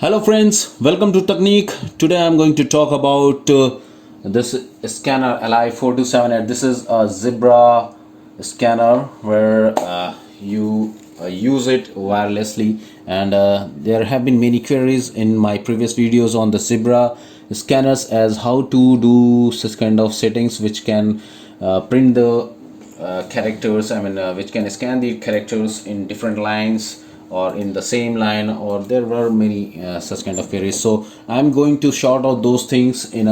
Hello friends, welcome to Technique. Today I'm going to talk about this scanner LI4278. This is a Zebra scanner where you use it wirelessly, and there have been many queries in my previous videos on the Zebra scanners as how to do such kind of settings which can print the characters, which can scan the characters in different lines or in the same line, or there were many such kind of queries. So I'm going to shout out those things in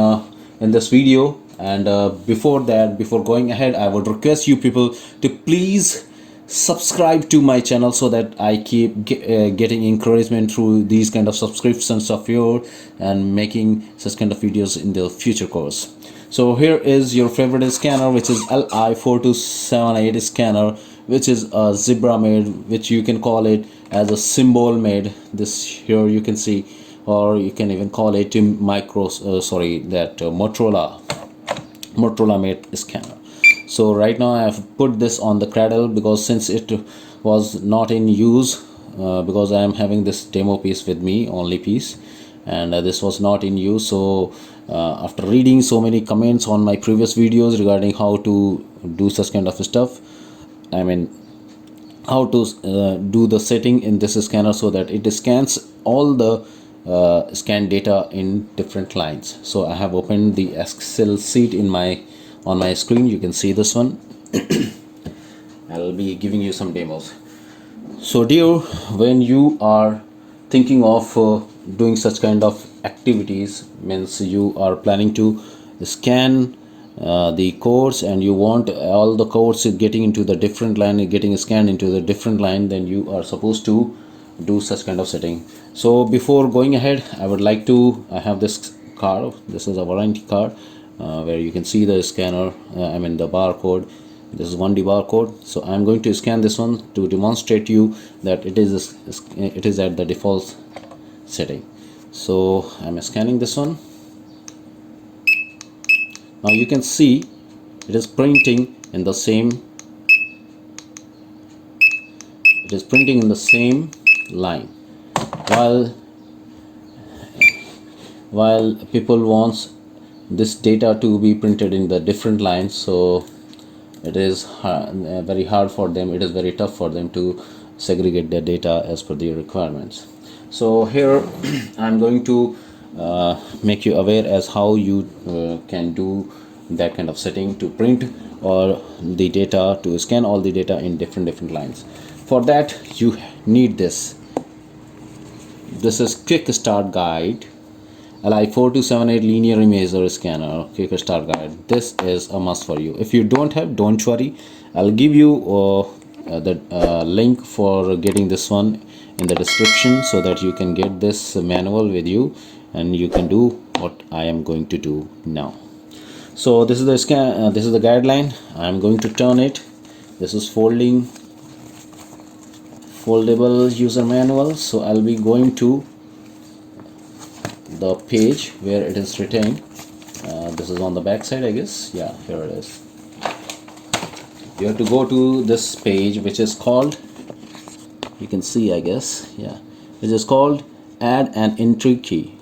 this video. And before going ahead, I would request you people to please subscribe to my channel so that I keep getting encouragement through these kind of subscriptions of yours and making such kind of videos in the future course. So here is your favorite scanner, which is LI4278 scanner, which is a Zebra made, which you can call it as a symbol made. This here you can see, or you can even call it Motorola made scanner. So right now I have put this on the cradle because since it was not in use, because I am having this demo piece with me, only piece, and this was not in use. So after reading so many comments on my previous videos regarding how to do such kind of stuff, how to do the setting in this scanner so that it scans all the scan data in different lines. So I have opened the Excel sheet on my screen. You can see this one. I'll be giving you some demos. So dear, when you are thinking of doing such kind of activities, means you are planning to scan the codes and you want all the codes getting into the different line, getting scanned into the different line, then you are supposed to do such kind of setting. So before going ahead, I would like to have this card. This is a warranty card where you can see the scanner, the barcode. This is 1D barcode. So I'm going to scan this one to demonstrate you that it is at the default setting. So I'm scanning this one. Now you can see it is printing in the same line, while people wants this data to be printed in the different lines. So it is very hard for them, it is very tough for them to segregate their data as per the requirements. So here I'm going to make you aware as how you can do that kind of setting to print or the data, to scan all the data in different lines. For that you need this is quick start guide, LI4278 linear imager scanner quick start guide. This is a must for you. If you don't have, don't worry, I'll give you the link for getting this one in the description so that you can get this manual with you and you can do what I am going to do now. So this is the scan, this is the guideline. I'm going to turn it. This is foldable user manual. So I'll be going to the page where it is written. This is on the back side, I guess. Yeah, here it is. You have to go to this page, which is called, you can see, I guess, yeah, which is called add an enter key.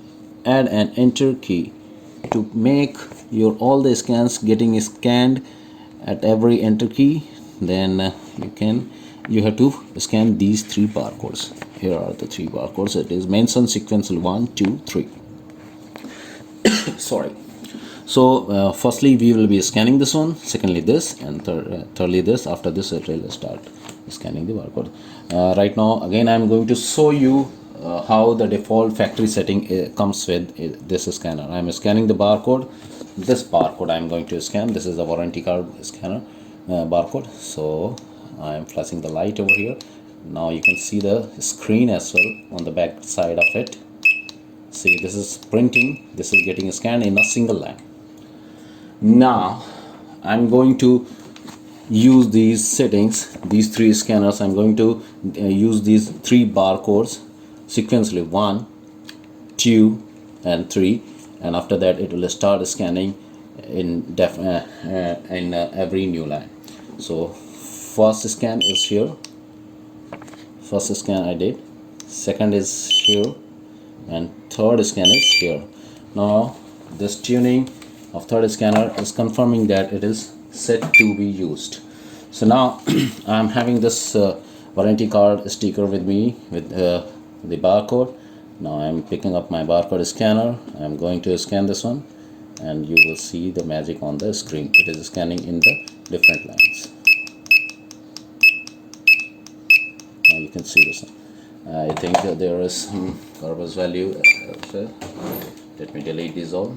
Add an enter key to make your all the scans getting scanned at every enter key. Then you have to scan these three barcodes. Here are the three barcodes. It is mentioned sequential 1, 2, 3. Sorry. So firstly we will be scanning this one, secondly this, and thirdly this. After this it will start scanning the barcode. Right now again I'm going to show you how the default factory setting comes with this scanner. I'm scanning the barcode. This barcode I'm going to scan. This is a warranty card scanner barcode. So I'm flashing the light over here. Now you can see the screen as well on the back side of it. See, this is printing, this is getting scanned in a single line. Now I'm going to use these settings, these three scanners. I'm going to use these three barcodes sequentially 1, 2 and 3, and after that it will start scanning in every new line. So first scan is here, first scan I did, second is here, and third scan is here. Now this tuning of third scanner is confirming that it is set to be used. So now I'm having this warranty card sticker with me with the barcode. Now I'm picking up my barcode scanner. I'm going to scan this one, and you will see the magic on the screen. It is scanning in the different lines. Now you can see this one. I think that there is some garbage value. Let me delete these all,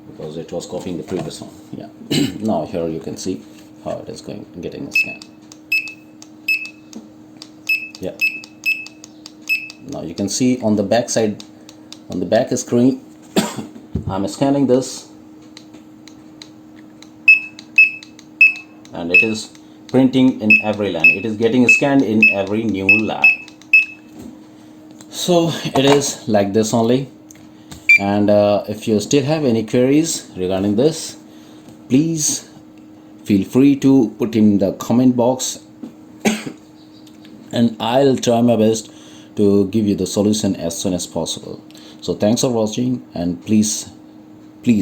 because it was copying the previous one. Yeah. Now here you can see how it is getting a scan. Yeah. Now you can see on the back side, on the back screen, I'm scanning this, and it is printing in every line. It is getting scanned in every new line. So it is like this only. And if you still have any queries regarding this, please feel free to put in the comment box, and I'll try my best to give you the solution as soon as possible. So thanks for watching, and please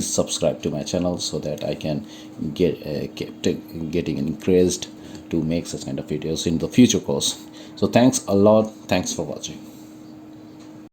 subscribe to my channel so that I can keep getting encouraged to make such kind of videos in the future course. So thanks a lot. Thanks for watching.